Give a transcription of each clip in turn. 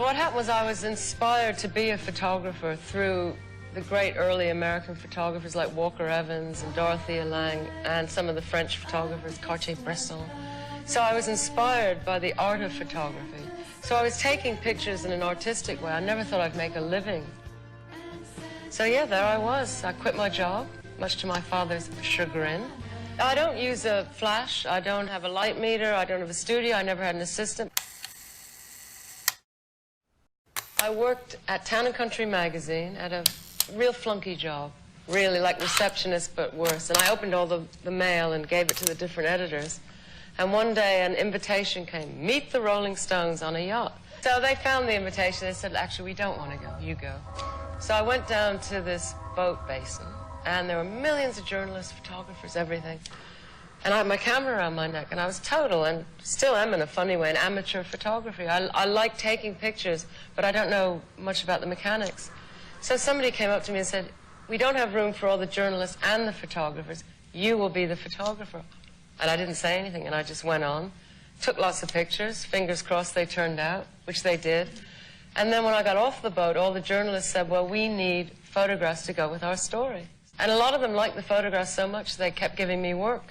What happened was I was inspired to be a photographer through the great early American photographers like Walker Evans and Dorothea Lange and some of the French photographers, Cartier-Bresson. So I was inspired by the art of photography. So I was taking pictures in an artistic way. I never thought I'd make a living. So yeah, there I was. I quit my job, much to my father's chagrin. I don't use a flash. I don't have a light meter. I don't have a studio. I never had an assistant. I worked at Town & Country magazine at a real flunky job, really like receptionist but worse. And I opened all the mail and gave it to the different editors. And one day an invitation came, meet the Rolling Stones on a yacht. So they found the invitation. They said, actually, we don't want to go, you go. So I went down to this boat basin, and there were millions of journalists, photographers, everything. And I had my camera around my neck, and I was total, and still am in a funny way, an amateur photography. I like taking pictures, but I don't know much about the mechanics. So somebody came up to me and said, we don't have room for all the journalists and the photographers. You will be the photographer. And I didn't say anything, and I just went on, took lots of pictures, fingers crossed they turned out, which they did. And then when I got off the boat, all the journalists said, well, we need photographs to go with our story. And a lot of them liked the photographs so much, they kept giving me work.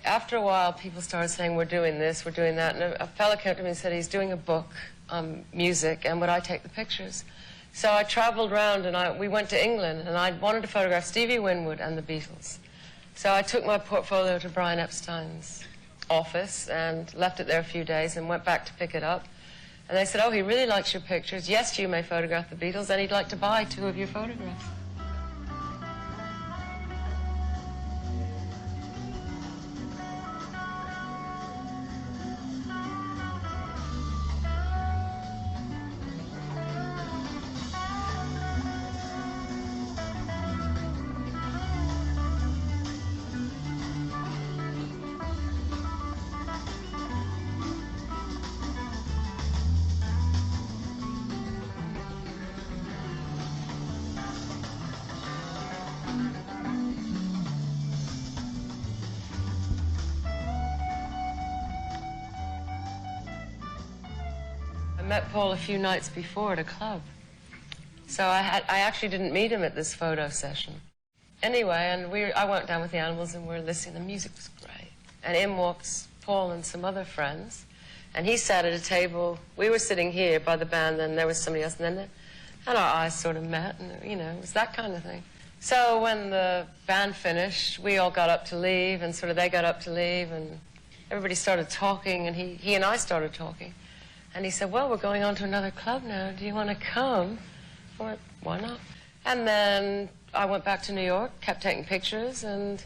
After a while, people started saying, we're doing this, we're doing that. And a fellow came to me and said he's doing a book on music, and would I take the pictures? So I traveled around, and we went to England, and I wanted to photograph Stevie Winwood and the Beatles. So I took my portfolio to Brian Epstein's office and left it there a few days and went back to pick it up. And they said, oh, he really likes your pictures. Yes, you may photograph the Beatles, and he'd like to buy 2 of your photographs. I met Paul a few nights before at a club. So I actually didn't meet him at this photo session. Anyway, and I went down with the Animals and we were listening. The music was great. And in walks Paul and some other friends. And he sat at a table. We were sitting here by the band, and there was somebody else. And our eyes sort of met, and you know, it was that kind of thing. So when the band finished, we all got up to leave, and sort of they got up to leave, and everybody started talking, and he and I started talking. And he said, well, we're going on to another club now. Do you want to come? I went, why not? And then I went back to New York, kept taking pictures, and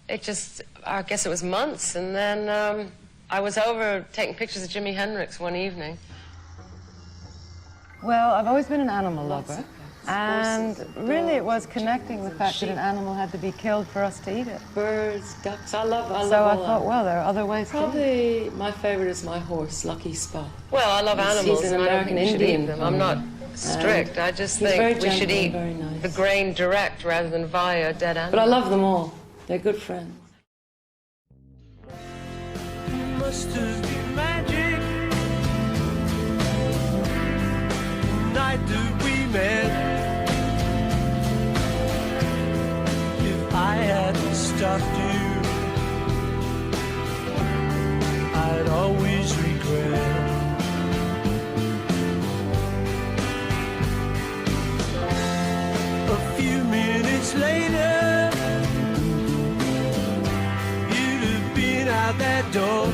it just, I guess it was months. And then I was over taking pictures of Jimi Hendrix one evening. Well, I've always been an animal lover. And really it was connecting the fact that an animal had to be killed for us to eat it. Birds, ducks, I love all So I thought, well, there are other ways to Probably my favorite is my horse, Lucky Spot. Well, I love animals, and American Indian. I'm not strict. I just think we should eat the grain direct rather than via a dead animal. But I love them all. They're good friends. Must have been magic the night that we met. If I hadn't stopped you, I'd always regret. A few minutes later, you'd have been out that door.